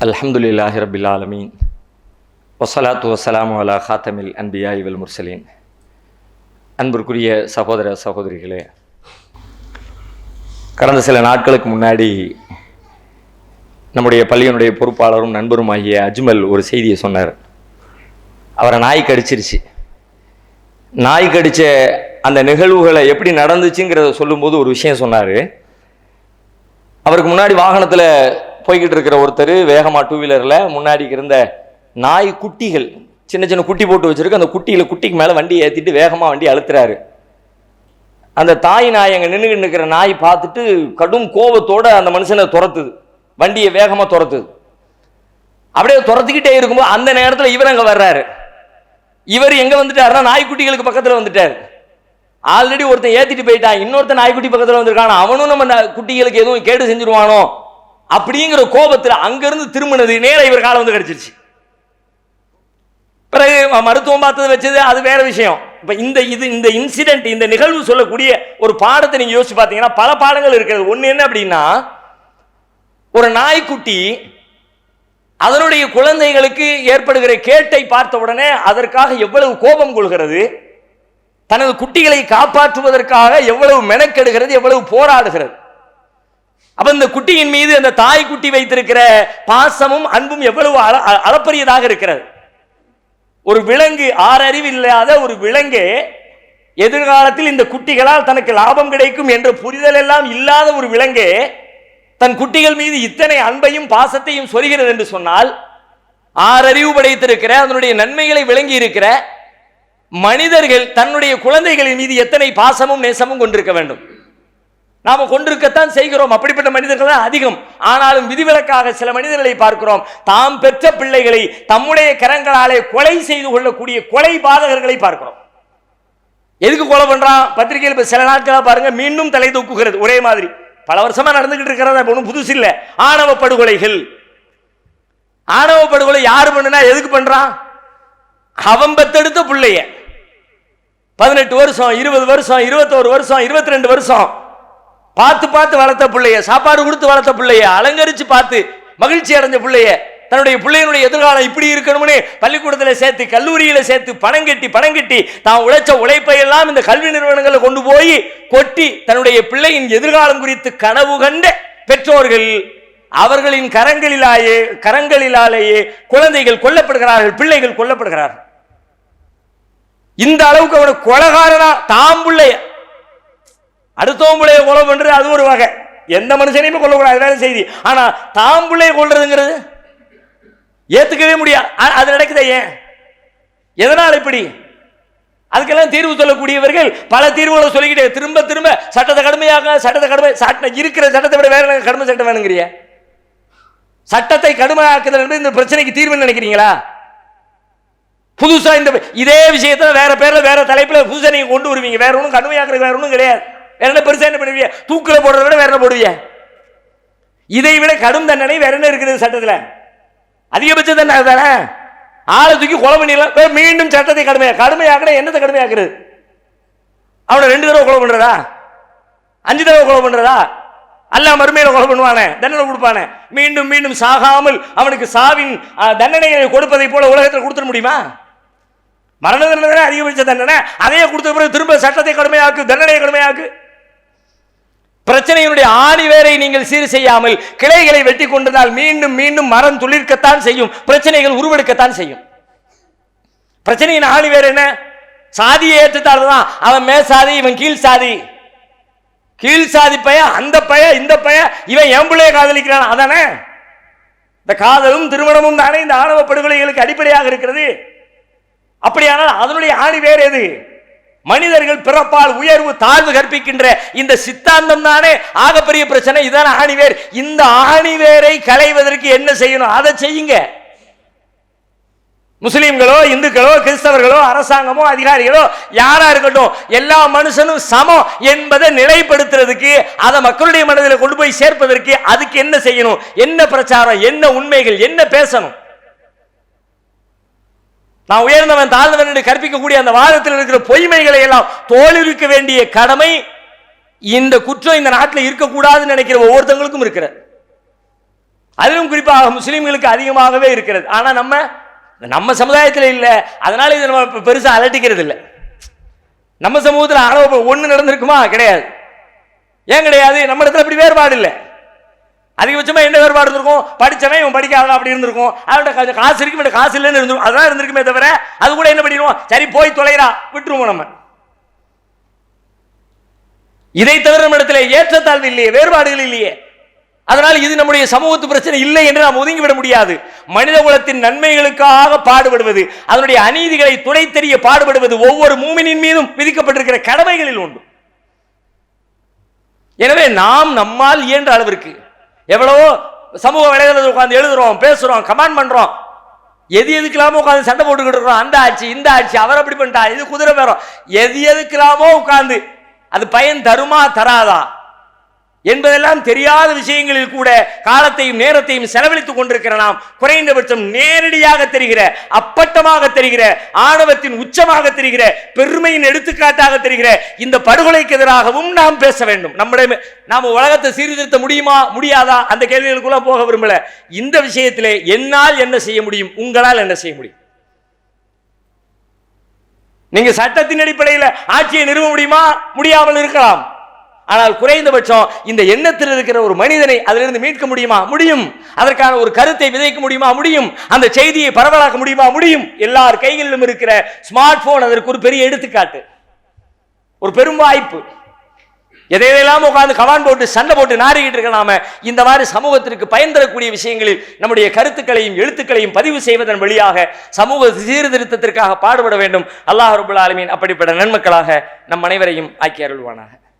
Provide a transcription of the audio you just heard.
அல்ஹம்துலில்லாஹி ரப்பில் ஆலமீன் வஸ்ஸலாத்து வஸ்ஸலாமு அலா ஹாத்தமில் அன்பியாஇ வல் முர்சலீன். அன்பிற்குரிய சகோதர சகோதரிகளே, கடந்த சில நாட்களுக்கு முன்னாடி நம்முடைய பள்ளியினுடைய பொறுப்பாளரும் நண்பரும் ஆகிய அஜ்மல் ஒரு செய்தியை சொன்னார். அவரை நாய் கடிச்சிருச்சு. நாய் கடித்த அந்த நிகழ்வுகளை எப்படி நடந்துச்சுங்கிறத சொல்லும்போது ஒரு விஷயம் சொன்னார். அவருக்கு முன்னாடி வாகனத்தில் போய்கிட்டு இருக்கிற ஒருத்தர் வேகமாக டூ வீலரில் முன்னாடி இருந்த நாய் குட்டிகள் சின்ன சின்ன குட்டி போட்டு வச்சுருக்கு. அந்த குட்டிக்கு மேலே வண்டி ஏற்றிட்டு வேகமாக வண்டி அழுத்துறாரு. அந்த தாய் நாய் அங்கே நின்றுக்கிட்டு இருக்கிற நாய் பார்த்துட்டு கடும் கோபத்தோடு அந்த மனுஷனை துரத்துது, வண்டியை வேகமாக துரத்துது. அப்படியே துரத்துக்கிட்டே இருக்கும்போது அந்த நேரத்தில் இவர் அங்கே வர்றாரு. இவர் எங்கே வந்துட்டாருன்னா நாய்க்குட்டிகளுக்கு பக்கத்தில் வந்துட்டார். ஆல்ரெடி ஒருத்தன் ஏற்றிட்டு போயிட்டான், இன்னொருத்தன் நாய்க்குட்டி பக்கத்தில் வந்திருக்கான், அவனும் நம்ம குட்டிகளுக்கு எதுவும் கேடு செஞ்சிருவானோ அப்படிங்கிற கோபத்தில் அங்கிருந்து திரும்பினது நேர இவர் காலம் வந்து கிடைச்சிருச்சு. பிறகு மருத்துவம் பார்த்தது வச்சது அது வேற விஷயம். இப்ப இந்த இன்சிடென்ட், இந்த நிகழ்வு சொல்லக்கூடிய ஒரு பாடத்தை நீங்க யோசிச்சு பார்த்தீங்கன்னா பல பாடங்கள் இருக்கிறது. ஒண்ணு என்ன அப்படின்னா, ஒரு நாய்க்குட்டி அதனுடைய குழந்தைகளுக்கு ஏற்படுகிற கேட்டை பார்த்த உடனே அதற்காக எவ்வளவு கோபம் கொள்கிறது, தனது குட்டிகளை காப்பாற்றுவதற்காக எவ்வளவு மெனக்கெடுகிறது, எவ்வளவு போராடுகிறது. அப்ப இந்த குட்டியின் மீது அந்த தாய் குட்டி வைத்திருக்கிற பாசமும் அன்பும் எவ்வளவு அளப்பரியதாக இருக்கிறது. ஒரு விலங்கு, ஆறறிவு இல்லாத ஒரு விலங்கு எதிர்காலத்தில் இந்த குட்டிகளால் தனக்கு லாபம் கிடைக்கும் என்ற புரிதல் எல்லாம் இல்லாத ஒரு விலங்கு தன் குட்டிகள் மீது இத்தனை அன்பையும் பாசத்தையும் சொல்கிறது என்று சொன்னால், ஆறறிவு படைத்திருக்கிற அதனுடைய நன்மைகளை விளங்கி இருக்கிற மனிதர்கள் தன்னுடைய குழந்தைகளின் மீது எத்தனை பாசமும் நேசமும் கொண்டிருக்க வேண்டும். நாம கொண்டிருக்கத்தான் செய்கிறோம். அப்படிப்பட்ட மனிதர்கள் தான் அதிகம். ஆனாலும் விதிவிலக்காக சில மனிதர்களை பார்க்கிறோம், தாம் பெற்ற பிள்ளைகளை தம்முடைய கரங்களாலே கொலை செய்து கொள்ளக்கூடிய கொலை பாதகர்களை பார்க்கிறோம். எதுக்கு கொலை பண்றான்? பத்திரிகையில் இப்ப சில நாட்களாக பாருங்க மீண்டும் தலை தூக்குகிறது. ஒரே மாதிரி பல வருஷமா நடந்துகிட்டு இருக்கிறதா, ஒன்றும் புதுசு இல்லை. ஆணவ படுகொலைகள். ஆணவ படுகொலை யாரு பண்ணுனா எதுக்கு பண்றான்? அவன் பெத்தெடுத்த பிள்ளைய 18 வருஷம் 20 வருஷம் 21 வருஷம் 22 வருஷம் பார்த்து பார்த்து வளர்த்த பிள்ளைய, சாப்பாடு கொடுத்து வளர்த்த பிள்ளைய, அலங்கரிச்சு பார்த்து மகிழ்ச்சி அடைஞ்ச பிள்ளைய, தன்னுடைய பிள்ளையினுடைய எதிர்காலம் இப்படி இருக்கணும்னு பள்ளிக்கூடத்தில் சேர்த்து கல்லூரியில சேர்த்து பணம் கட்டி தான் உழைச்ச உழைப்பை எல்லாம் இந்த கல்வி நிறுவனங்களை கொண்டு போய் கொட்டி தன்னுடைய பிள்ளையின் எதிர்காலம் குறித்து கனவு கண்ட பெற்றோர்கள் அவர்களின் கரங்களிலாலேயே குழந்தைகள் கொல்லப்படுகிறார்கள், பிள்ளைகள் கொல்லப்படுகிறார்கள். இந்த அளவுக்கு அவனை கொலைகாரனா தாம் பிள்ளைய, அடுத்தவன் பிள்ளைய கொலை பண்றது அது ஒரு வகை, எந்த மனுஷனையுமே கொல்லக்கூடாது, வேற செய்தி. ஆனா தாம் பிள்ளைய கொல்றதுங்கிறது ஏத்துக்கவே முடியாது. அது நடக்குதே, ஏன், எதனால் இப்படி? அதுக்கெல்லாம் தீர்வு சொல்லக்கூடியவர்கள் பல தீர்வுகளை சொல்லிக்கிட்டே திரும்ப திரும்ப சட்டத்தை கடுமையாக இருக்கிற சட்டத்தை விட வேற கடுமை சட்டம் வேணுங்கிறிய. சட்டத்தை கடுமையாக்குதல் என்பது இந்த பிரச்சனைக்கு தீர்வு நினைக்கிறீங்களா? புதுசா இதே விஷயத்துல வேற பேர்ல வேற தலைப்புல புதுசா நீங்க கொண்டு வருவீங்க. வேற ஒன்றும் கடுமையாக்குறது வேற ஒன்றும் கிடையாது. வேற என்ன பெருசா என்ன பண்ணுவீங்க? தூக்கில போடுறத விட வேற என்ன போடுவீங்க? இதை விட கடும் தண்டனை வேற என்ன இருக்குது சட்டத்துல? அதிகபட்ச தண்டனை தானே. ஆளை தூக்கி கொலை பண்ணிடலாம். மீண்டும் சட்டத்தை கடுமையாக்குற என்னத்தை கடுமையாக்குறது? அவனை 2 தடவை கொலை பண்றதா, 5 தடவை கொலை பண்றதா? அல்ல மறுமையில கொலை பண்ணுவானே, தண்டனை கொடுப்பானே. மீண்டும் மீண்டும் சாகாமல் அவனுக்கு சாவின் தண்டனையை கொடுப்பதை போல உலகத்தில் கொடுத்துட முடியுமா? மரண தண்டனை அதிகபட்ச தண்டனை. அதையே கொடுத்த பிறகு திரும்ப சட்டத்தை கடுமையாக்கு, தண்டனையை கடுமையாக்கு. பிரச்சனையினுடைய ஆணி வேரை நீங்கள் சீர் செய்யாமல் கிளைகளை வெட்டி கொண்டதால் மீண்டும் மீண்டும் மரம் துளிர்க்கத்தான் செய்யும், பிரச்சனைகள் உருவெடுக்கத்தான் செய்யும். பிரச்சனையின் ஆணி வேறு என்ன? சாதியை ஏற்றுத்தால்தான் அவன் மேற்சாதி, இவன் கீழ் சாதி, கீழ் சாதி பைய, அந்த பைய, இந்த பைய, இவன் என் பிள்ளைய காதலிக்கிறான். அதானே இந்த காதலும் திருமணமும் தானே இந்த ஆணவ படுகொலைகளுக்கு அடிப்படையாக இருக்கிறது. அப்படியானால் அதனுடைய ஆணி வேறு எது? மனிதர்கள் பிறப்பால் உயர்வு தாழ்வு கற்பிக்கின்ற இந்த சித்தாந்தம் தானே ஆகப்பெரிய பிரச்சனை. இதான ஆணிவேர். இந்த ஆணிவேரை களைவதற்கு என்ன செய்யணும்? அதை செய்யுங்க. முஸ்லிம்களோ இந்துக்களோ கிறிஸ்தவர்களோ அரசாங்கமோ அதிகாரிகளோ யாரா இருக்கட்டும், எல்லா மனுஷனும் சமம் என்பதை நிலைப்படுத்துறதுக்கு, அதை மக்களுடைய மனதில் கொண்டு போய் சேர்ப்பதற்கு அதுக்கு என்ன செய்யணும்? என்ன பிரச்சாரம், என்ன உண்மைகள், என்ன பேசணும்? நான் உயர்ந்தவன் தாழ்ந்தவன் என்று கற்பிக்கக்கூடிய அந்த வாதத்தில் இருக்கிற பொய்மைகளை எல்லாம் தோலுரிக்க வேண்டிய கடமை இந்த குற்றம் இந்த நாட்டில் இருக்கக்கூடாதுன்னு நினைக்கிற ஒவ்வொருத்தங்களுக்கும் இருக்கிற. அதிலும் குறிப்பாக முஸ்லிம்களுக்கு அதிகமாகவே இருக்கிறது. ஆனா நம்ம சமுதாயத்தில் இல்லை, அதனால இதை நம்ம பெருசா அலட்டிக்கிறது இல்லை. நம்ம சமூகத்தில் அளவு ஒண்ணு நடந்திருக்குமா? கிடையாது. ஏன் கிடையாது? நம்ம இடத்துல அப்படி வேறுபாடு இல்லை. அதிகபட்சமா என்ன வேறுபாடு இருந்திருக்கும்? படிச்சவன் இவன் படிக்காத அப்படி இருந்திருக்கும். அவன்கிட்ட காசு இருக்கு, இவன் காசு இல்லைன்னு இருந்திருக்கும். அதான் இருந்திருக்குமே தவிர அது கூட என்ன பண்ணிடுவோம், சரி போய் தொலைறா விட்டுருவோம். நம்ம இதை தவிர நம்ம இடத்துல ஏற்றத்தாழ்வு இல்லையே, வேறுபாடுகள் இல்லையே. அதனால இது நம்முடைய சமூகத்து பிரச்சனை இல்லை என்று நாம் ஒதுங்கிவிட முடியாது. மனித குலத்தின் நன்மைகளுக்காக பாடுபடுவது, அதனுடைய அநீதிகளை துடை தெரிய பாடுபடுவது ஒவ்வொரு மூமினின் மீதும் விதிக்கப்பட்டிருக்கிற கடமைகளில் உண்டு. எனவே நாம் நம்மால் இயன்ற அளவிற்கு எவ்வளவோ சமூக வலைதளத்தில் உட்கார்ந்து எழுதுறோம், பேசுறோம், கமெண்ட் பண்றோம், எதுக்கெல்லாமோ உட்கார்ந்து சண்டை போட்டுக்கிட்டு இருக்கிறோம். அந்த ஆட்சி இந்த ஆட்சி, அவர் அப்படி பண்ணிட்டா, இது குதிரை பேரம், எதுக்கெல்லாமோ உட்கார்ந்து அது பயன் தருமா தராதா என்பதெல்லாம் தெரியாத விஷயங்களில் கூட காலத்தையும் நேரத்தையும் செலவழித்துக் கொண்டிருக்கிற நாம் குறைந்தபட்சம் நேரடியாக தெரிகிற, அப்பட்டமாக தெரிகிற, ஆணவத்தின் உச்சமாக தெரிகிற, பெருமையின் எடுத்துக்காட்டாக தெரிகிற இந்த படுகொலைக்கு எதிராகவும் நாம் பேச வேண்டும். நாம உலகத்தை சீர்திருத்த முடியுமா முடியாதா அந்த கேள்விகளுக்குள்ள போக விரும்பல. இந்த விஷயத்திலே என்னால் என்ன செய்ய முடியும், உங்களால் என்ன செய்ய முடியும்? நீங்க சட்டத்தின் அடிப்படையில் ஆட்சியை நிறுவ முடியுமா? முடியாமல் இருக்கலாம். ஆனால் குறைந்தபட்சம் இந்த எண்ணத்தில் இருக்கிற ஒரு மனிதனை அதிலிருந்து மீட்க முடியுமா? முடியும். அதற்கான ஒரு கருத்தை விதைக்க முடியுமா? முடியும். அந்த செய்தியை பரவலாக்க முடியுமா? முடியும். எல்லார் கைகளிலும் இருக்கிற ஸ்மார்ட் போன் அதற்கு ஒரு பெரிய எடுத்துக்காட்டு, ஒரு பெரும் வாய்ப்பு. எதையெல்லாம் உட்கார்ந்து கமான் போட்டு சண்டை போட்டு நாரிக்கிட்டு இருக்க நாம இந்த மாதிரி சமூகத்திற்கு பயன் தரக்கூடிய விஷயங்களில் நம்முடைய கருத்துக்களையும் எழுத்துக்களையும் பதிவு செய்வதன் வழியாக சமூக சீர்திருத்தத்திற்காக பாடுபட வேண்டும். அல்லாஹ் ரப்பல் ஆலமீன் அப்படிப்பட்ட நன்மக்களாக நம் அனைவரையும் ஆக்கி அருள்வானாக.